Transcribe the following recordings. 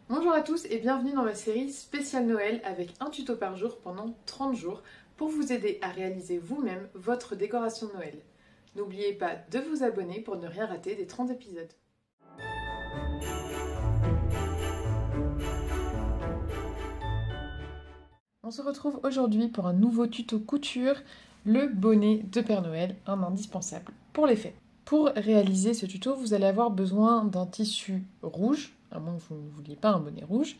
Bonjour à tous et bienvenue dans ma série spéciale Noël avec un tuto par jour pendant 30 jours pour vous aider à réaliser vous-même votre décoration de Noël. N'oubliez pas de vous abonner pour ne rien rater des 30 épisodes. On se retrouve aujourd'hui pour un nouveau tuto couture, le bonnet de Père Noël, un indispensable pour les fêtes. Pour réaliser ce tuto, vous allez avoir besoin d'un tissu rouge, à moins que vous ne vouliez pas un bonnet rouge.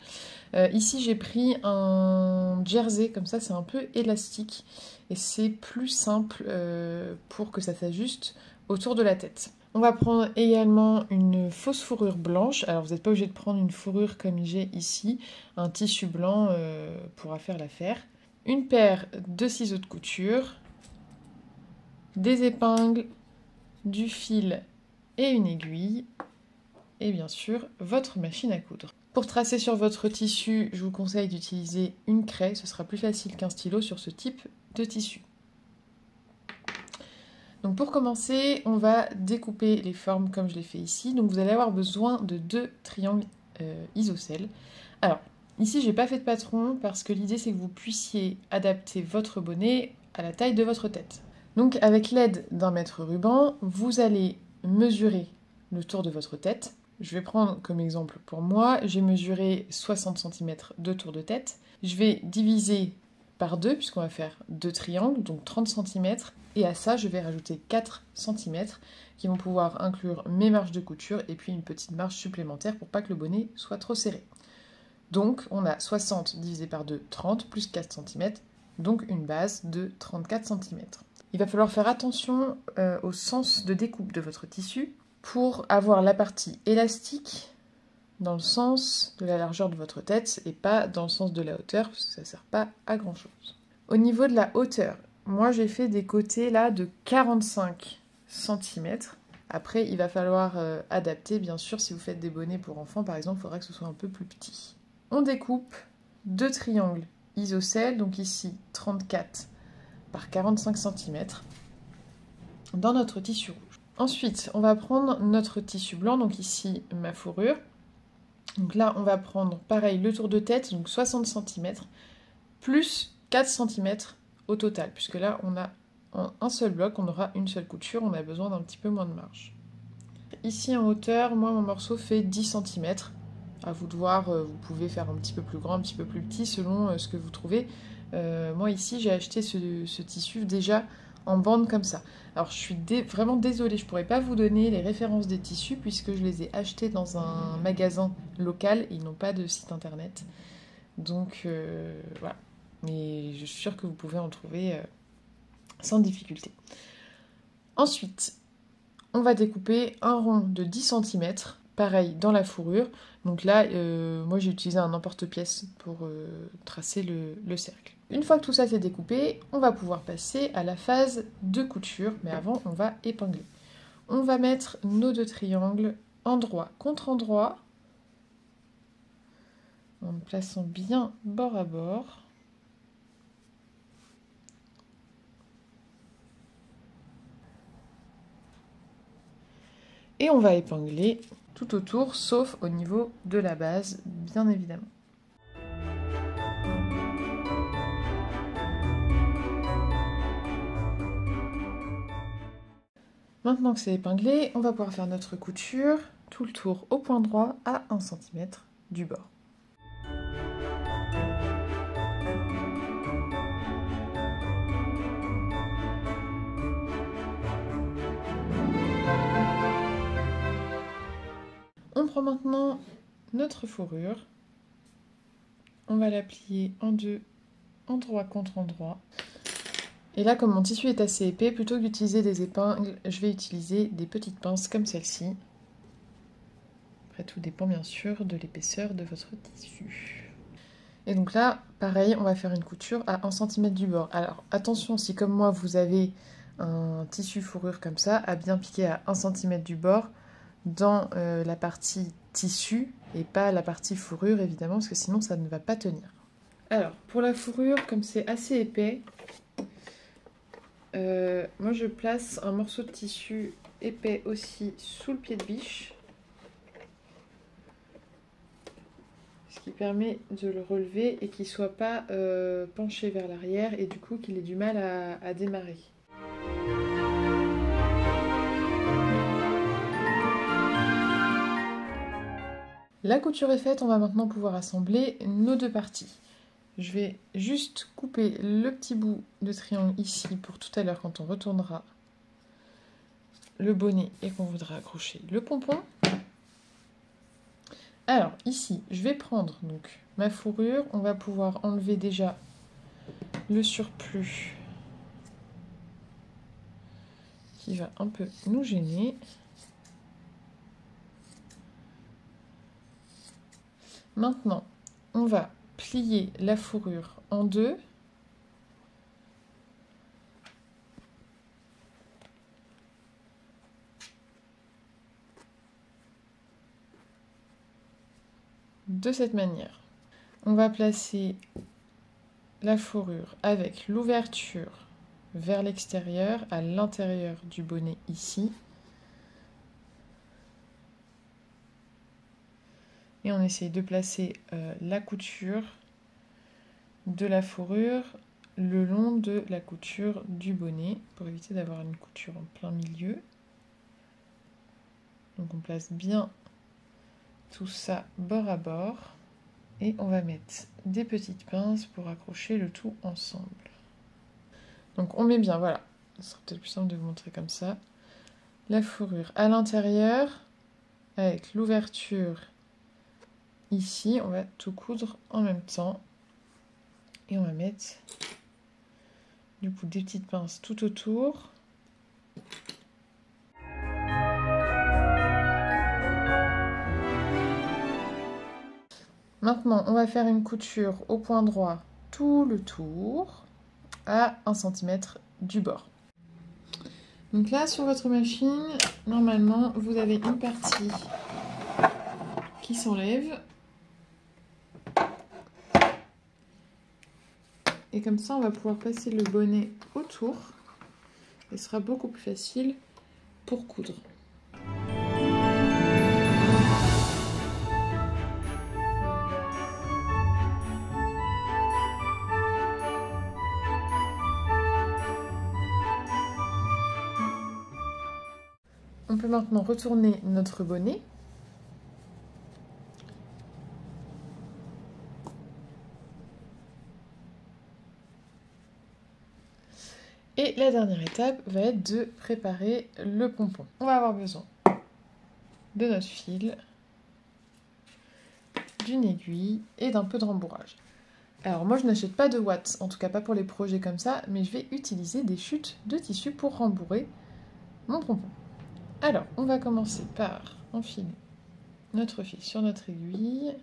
Ici j'ai pris un jersey, comme ça c'est un peu élastique et c'est plus simple pour que ça s'ajuste autour de la tête. On va prendre également une fausse fourrure blanche. Alors vous n'êtes pas obligé de prendre une fourrure comme j'ai ici, un tissu blanc pourra faire l'affaire. Une paire de ciseaux de couture, des épingles, du fil et une aiguille, et bien sûr votre machine à coudre. Pour tracer sur votre tissu, je vous conseille d'utiliser une craie, ce sera plus facile qu'un stylo sur ce type de tissu. Donc pour commencer, on va découper les formes comme je l'ai fait ici. Donc vous allez avoir besoin de 2 triangles isocèles. Alors ici j'ai pas fait de patron parce que l'idée c'est que vous puissiez adapter votre bonnet à la taille de votre tête. Donc avec l'aide d'un mètre ruban, vous allez mesurer le tour de votre tête. Je vais prendre comme exemple pour moi, j'ai mesuré 60 cm de tour de tête. Je vais diviser par 2 puisqu'on va faire 2 triangles, donc 30 cm. Et à ça, je vais rajouter 4 cm qui vont pouvoir inclure mes marges de couture et puis une petite marge supplémentaire pour pas que le bonnet soit trop serré. Donc on a 60 divisé par 2, 30, plus 4 cm, donc une base de 34 cm. Il va falloir faire attention au sens de découpe de votre tissu pour avoir la partie élastique dans le sens de la largeur de votre tête et pas dans le sens de la hauteur, parce que ça ne sert pas à grand chose. Au niveau de la hauteur, moi j'ai fait des côtés là de 45 cm. Après il va falloir adapter, bien sûr, si vous faites des bonnets pour enfants par exemple, il faudra que ce soit un peu plus petit. On découpe 2 triangles isocèles, donc ici 34 par 45 cm dans notre tissu rouge. Ensuite, on va prendre notre tissu blanc, donc ici ma fourrure. Donc là, on va prendre pareil le tour de tête, donc 60 cm, plus 4 cm au total, puisque là, on a en un seul bloc, on aura une seule couture, on a besoin d'un petit peu moins de marge. Ici en hauteur, moi mon morceau fait 10 cm. À vous de voir, vous pouvez faire un petit peu plus grand, un petit peu plus petit, selon ce que vous trouvez. Moi ici, j'ai acheté ce tissu déjà en bande comme ça. Alors je suis vraiment désolée, je ne pourrais pas vous donner les références des tissus puisque je les ai achetés dans un magasin local et ils n'ont pas de site internet. Donc voilà, mais je suis sûre que vous pouvez en trouver sans difficulté. Ensuite, on va découper un rond de 10 cm, pareil dans la fourrure. Donc là, moi j'ai utilisé un emporte-pièce pour tracer le cercle. Une fois que tout ça c'est découpé, on va pouvoir passer à la phase de couture, mais avant on va épingler. On va mettre nos 2 triangles endroit contre endroit, en le plaçant bien bord à bord. Et on va épingler tout autour, sauf au niveau de la base, bien évidemment. Maintenant que c'est épinglé, on va pouvoir faire notre couture, tout le tour au point droit à 1 cm du bord. On prend maintenant notre fourrure, on va la plier en deux, endroit contre endroit. Et là, comme mon tissu est assez épais, plutôt que d'utiliser des épingles, je vais utiliser des petites pinces comme celle-ci. Après, tout dépend bien sûr de l'épaisseur de votre tissu. Et donc là, pareil, on va faire une couture à 1 cm du bord. Alors attention, si comme moi vous avez un tissu fourrure comme ça, à bien piquer à 1 cm du bord dans la partie tissu et pas la partie fourrure évidemment, parce que sinon ça ne va pas tenir. Alors pour la fourrure, comme c'est assez épais, moi je place un morceau de tissu épais aussi sous le pied de biche. ce qui permet de le relever et qu'il ne soit pas penché vers l'arrière et du coup qu'il ait du mal à démarrer. La couture est faite, on va maintenant pouvoir assembler nos deux parties. Je vais juste couper le petit bout de triangle ici pour tout à l'heure quand on retournera le bonnet et qu'on voudra accrocher le pompon. Alors ici, je vais prendre donc ma fourrure, on va pouvoir enlever déjà le surplus qui va un peu nous gêner. Maintenant, on va plier la fourrure en deux. De cette manière. On va placer la fourrure avec l'ouverture vers l'extérieur, à l'intérieur du bonnet ici. Et on essaye de placer la couture de la fourrure le long de la couture du bonnet pour éviter d'avoir une couture en plein milieu. Donc on place bien tout ça bord à bord et on va mettre des petites pinces pour accrocher le tout ensemble. Donc on met bien, voilà, ce sera peut-être plus simple de vous montrer comme ça, la fourrure à l'intérieur avec l'ouverture ici, on va tout coudre en même temps et on va mettre du coup des petites pinces tout autour. Maintenant, on va faire une couture au point droit tout le tour à 1 cm du bord. Donc là, sur votre machine, normalement, vous avez une partie qui s'enlève. Et comme ça, on va pouvoir passer le bonnet autour. Et ce sera beaucoup plus facile pour coudre. On peut maintenant retourner notre bonnet. Et la dernière étape va être de préparer le pompon. On va avoir besoin de notre fil, d'une aiguille et d'un peu de rembourrage. Alors moi je n'achète pas de watts, en tout cas pas pour les projets comme ça, mais je vais utiliser des chutes de tissu pour rembourrer mon pompon. Alors on va commencer par enfiler notre fil sur notre aiguille.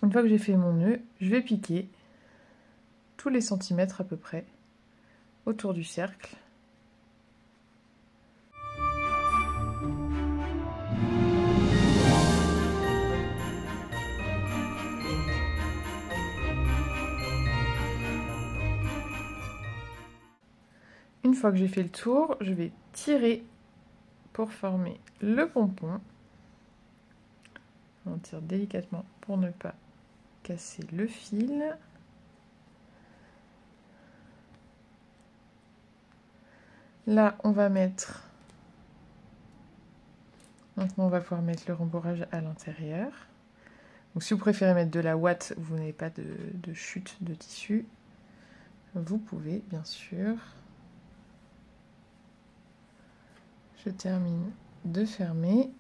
Une fois que j'ai fait mon nœud, je vais piquer tous les centimètres à peu près autour du cercle. Une fois que j'ai fait le tour, je vais tirer pour former le pompon. On tire délicatement pour ne pas casser le fil. Là, on va mettre... Maintenant, on va pouvoir mettre le rembourrage à l'intérieur. Donc, si vous préférez mettre de la ouate, vous n'avez pas de chute de tissu, vous pouvez, bien sûr. Je termine de fermer.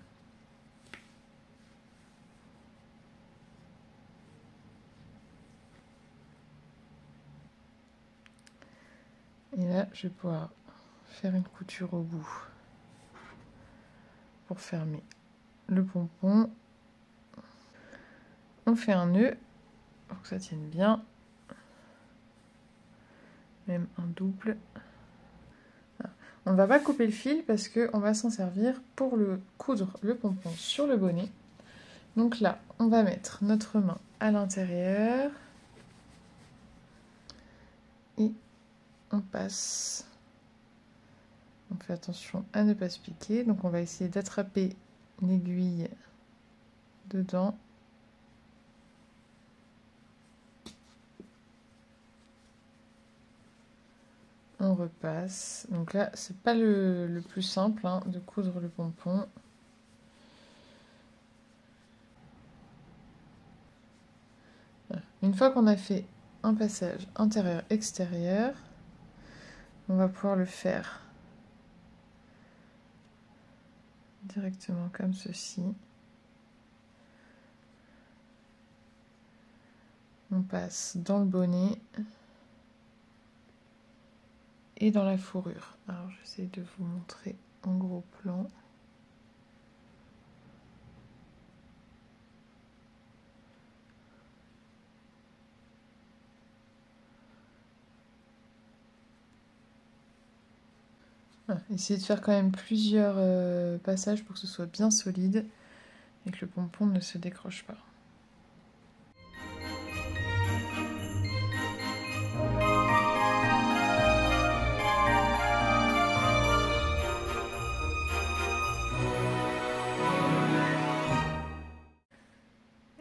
Et là, je vais pouvoir faire une couture au bout pour fermer le pompon. On fait un nœud pour que ça tienne bien. Même un double. On ne va pas couper le fil parce qu'on va s'en servir pour le coudre le pompon sur le bonnet. Donc là, on va mettre notre main à l'intérieur. Et on passe. On fait attention à ne pas se piquer. Donc on va essayer d'attraper l'aiguille dedans. on repasse. Donc là, c'est pas le plus simple hein, de coudre le pompon. Une fois qu'on a fait un passage intérieur-extérieur, on va pouvoir le faire directement comme ceci. On passe dans le bonnet et dans la fourrure. Alors j'essaie de vous montrer en gros plan. Essayez de faire quand même plusieurs passages pour que ce soit bien solide et que le pompon ne se décroche pas.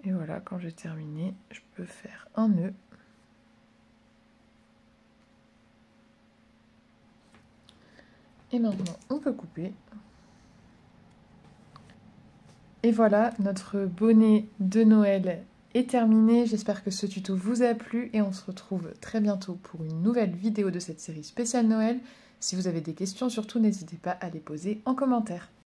Et voilà, quand j'ai terminé, je peux faire un nœud. Et maintenant, on peut couper. Et voilà, notre bonnet de Noël est terminé. J'espère que ce tuto vous a plu et on se retrouve très bientôt pour une nouvelle vidéo de cette série spéciale Noël. Si vous avez des questions, surtout n'hésitez pas à les poser en commentaire.